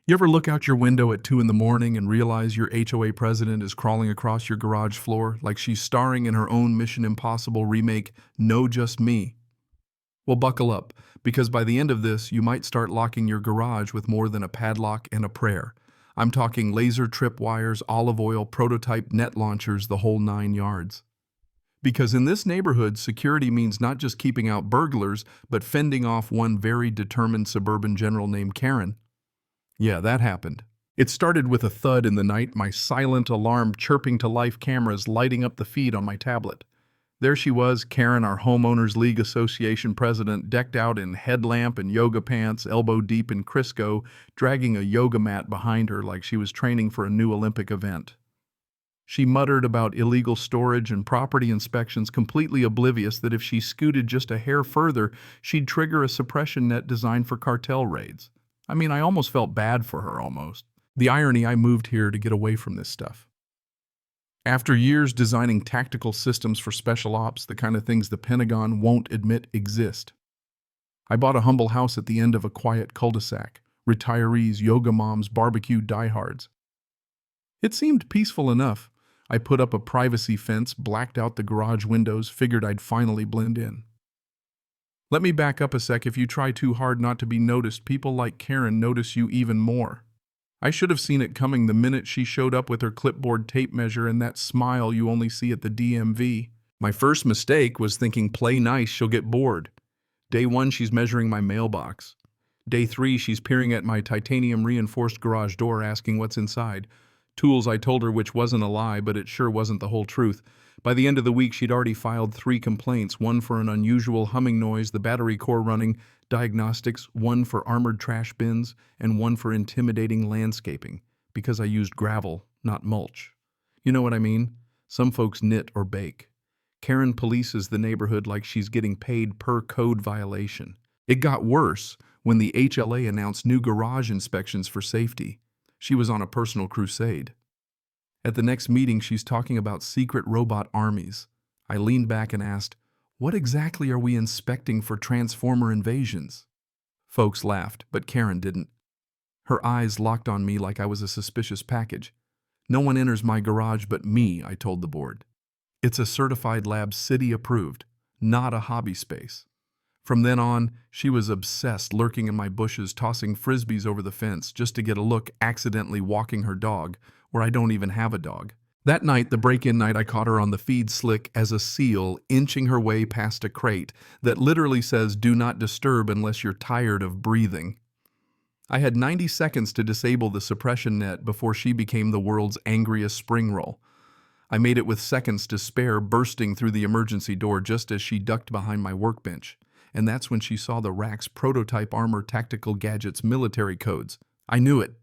You ever look out your window at 2 in the morning and realize your HOA president is crawling across your garage floor like she's starring in her own Mission Impossible remake, No Just Me? Well, buckle up, because by the end of this, you might start locking your garage with more than a padlock and a prayer. I'm talking laser tripwires, olive oil, prototype net launchers, the whole 9 yards. Because in this neighborhood, security means not just keeping out burglars, but fending off one very determined suburban general named Karen. Yeah, that happened. It started with a thud in the night, my silent alarm chirping to life cameras lighting up the feed on my tablet. There she was, Karen, our Homeowners League Association president, decked out in headlamp and yoga pants, elbow deep in Crisco, dragging a yoga mat behind her like she was training for a new Olympic event. She muttered about illegal storage and property inspections, completely oblivious that if she scooted just a hair further, she'd trigger a suppression net designed for cartel raids. I mean, I almost felt bad for her, almost. The irony, I moved here to get away from this stuff. After years designing tactical systems for special ops, the kind of things the Pentagon won't admit exist, I bought a humble house at the end of a quiet cul-de-sac. Retirees, yoga moms, barbecue diehards. It seemed peaceful enough. I put up a privacy fence, blacked out the garage windows, figured I'd finally blend in. Let me back up a sec. If you try too hard not to be noticed, people like Karen notice you even more. I should have seen it coming the minute she showed up with her clipboard tape measure and that smile you only see at the DMV. My first mistake was thinking play nice, she'll get bored. Day 1, she's measuring my mailbox. Day 3, she's peering at my titanium reinforced garage door asking what's inside. Tools, I told her, which wasn't a lie, but it sure wasn't the whole truth. By the end of the week, she'd already filed 3 complaints, one for an unusual humming noise, the battery core running, diagnostics, one for armored trash bins, and one for intimidating landscaping, because I used gravel, not mulch. You know what I mean? Some folks knit or bake. Karen polices the neighborhood like she's getting paid per code violation. It got worse when the HLA announced new garage inspections for safety. She was on a personal crusade. At the next meeting, she's talking about secret robot armies. I leaned back and asked, "What exactly are we inspecting for transformer invasions?" Folks laughed, but Karen didn't. Her eyes locked on me like I was a suspicious package. "No one enters my garage but me," I told the board. "It's a certified lab, city approved, not a hobby space." From then on, she was obsessed, lurking in my bushes, tossing frisbees over the fence just to get a look, accidentally walking her dog, where I don't even have a dog. That night, the break-in night, I caught her on the feed slick as a seal, inching her way past a crate that literally says, "Do not disturb unless you're tired of breathing." I had 90 seconds to disable the suppression net before she became the world's angriest spring roll. I made it with seconds to spare, bursting through the emergency door just as she ducked behind my workbench. And that's when she saw the rack's prototype armor, tactical gadgets, military codes. I knew it.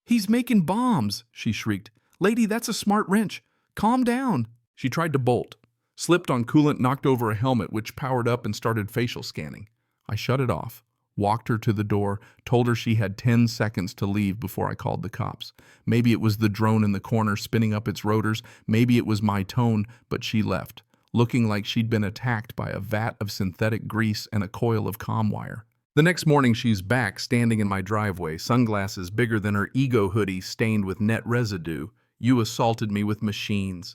"He's making bombs," she shrieked. "Lady, that's a smart wrench. Calm down." She tried to bolt, slipped on coolant, knocked over a helmet, which powered up and started facial scanning. I shut it off, walked her to the door, told her she had 10 seconds to leave before I called the cops. Maybe it was the drone in the corner spinning up its rotors, maybe it was my tone, but she left, looking like she'd been attacked by a vat of synthetic grease and a coil of comm wire. The next morning, she's back, standing in my driveway, sunglasses bigger than her ego hoodie stained with net residue. "You assaulted me with machines."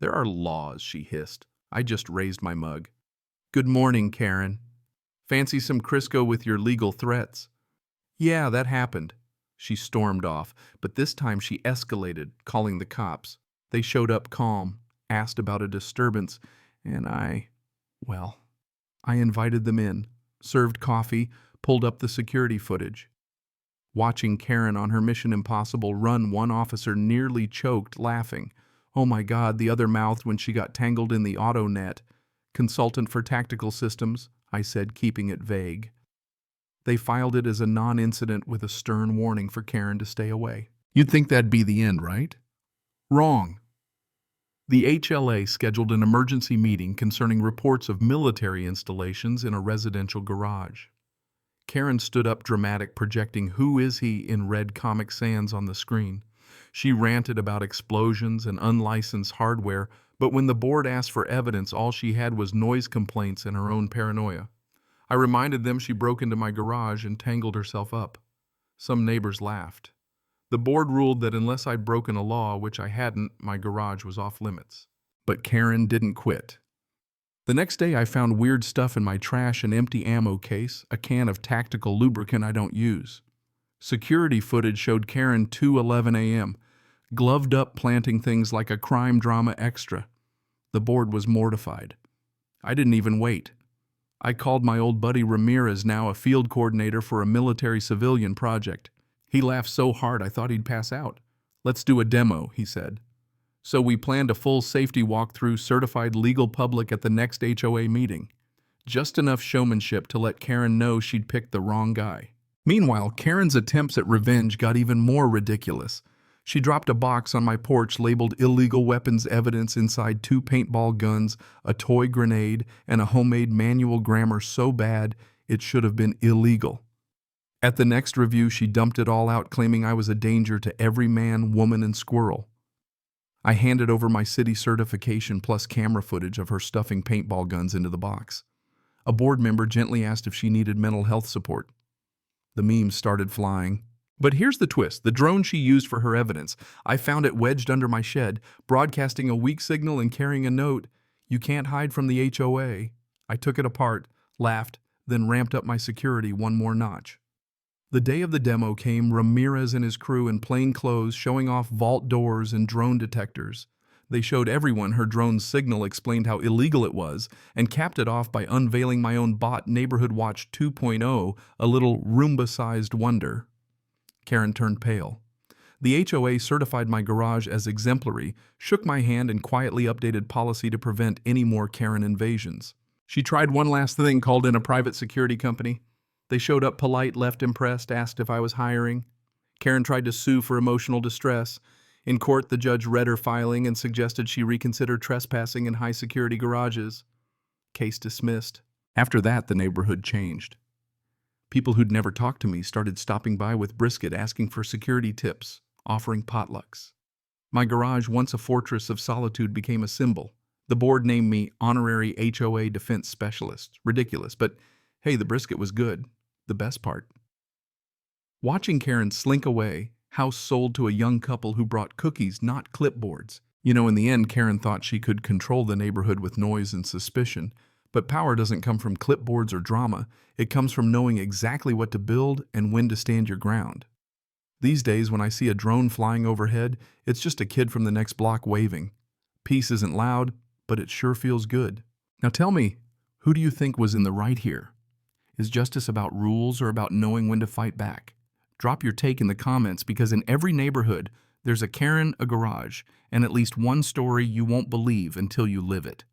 "There are laws," she hissed. I just raised my mug. "Good morning, Karen. Fancy some Crisco with your legal threats?" "Yeah, that happened." She stormed off, but this time she escalated, calling the cops. They showed up calm, asked about a disturbance, and I invited them in, served coffee, pulled up the security footage. Watching Karen on her Mission Impossible run, one officer nearly choked, laughing. "Oh my God," the other mouthed when she got tangled in the auto net. "Consultant for tactical systems," I said, keeping it vague. They filed it as a non-incident with a stern warning for Karen to stay away. You'd think that'd be the end, right? Wrong. The HLA scheduled an emergency meeting concerning reports of military installations in a residential garage. Karen stood up dramatic, projecting "Who is he?" in red Comic Sans on the screen. She ranted about explosions and unlicensed hardware, but when the board asked for evidence, all she had was noise complaints and her own paranoia. I reminded them she broke into my garage and tangled herself up. Some neighbors laughed. The board ruled that unless I'd broken a law, which I hadn't, my garage was off limits. But Karen didn't quit. The next day I found weird stuff in my trash, an empty ammo case, a can of tactical lubricant I don't use. Security footage showed Karen 2:11 a.m., gloved up planting things like a crime drama extra. The board was mortified. I didn't even wait. I called my old buddy Ramirez, now a field coordinator for a military-civilian project. He laughed so hard I thought he'd pass out. "Let's do a demo," he said. So we planned a full safety walkthrough, certified legal public at the next HOA meeting. Just enough showmanship to let Karen know she'd picked the wrong guy. Meanwhile, Karen's attempts at revenge got even more ridiculous. She dropped a box on my porch labeled illegal weapons evidence inside 2 paintball guns, a toy grenade, and a homemade manual grammar so bad it should have been illegal. At the next review, she dumped it all out, claiming I was a danger to every man, woman, and squirrel. I handed over my city certification plus camera footage of her stuffing paintball guns into the box. A board member gently asked if she needed mental health support. The memes started flying. But here's the twist: the drone she used for her evidence. I found it wedged under my shed, broadcasting a weak signal and carrying a note, "You can't hide from the HOA." I took it apart, laughed, then ramped up my security one more notch. The day of the demo came, Ramirez and his crew in plain clothes showing off vault doors and drone detectors. They showed everyone her drone's signal, explained how illegal it was, and capped it off by unveiling my own bot, Neighborhood Watch 2.0, a little Roomba-sized wonder. Karen turned pale. The HOA certified my garage as exemplary, shook my hand, and quietly updated policy to prevent any more Karen invasions. She tried one last thing, called in a private security company. They showed up polite, left impressed, asked if I was hiring. Karen tried to sue for emotional distress. In court, the judge read her filing and suggested she reconsider trespassing in high-security garages. Case dismissed. After that, the neighborhood changed. People who'd never talked to me started stopping by with brisket, asking for security tips, offering potlucks. My garage, once a fortress of solitude, became a symbol. The board named me Honorary HOA Defense Specialist. Ridiculous, but hey, the brisket was good. The best part. Watching Karen slink away, house sold to a young couple who brought cookies, not clipboards. In the end, Karen thought she could control the neighborhood with noise and suspicion. But power doesn't come from clipboards or drama. It comes from knowing exactly what to build and when to stand your ground. These days, when I see a drone flying overhead, it's just a kid from the next block waving. Peace isn't loud, but it sure feels good. Now tell me, who do you think was in the right here? Is justice about rules or about knowing when to fight back? Drop your take in the comments, because in every neighborhood, there's a Karen, a garage, and at least one story you won't believe until you live it.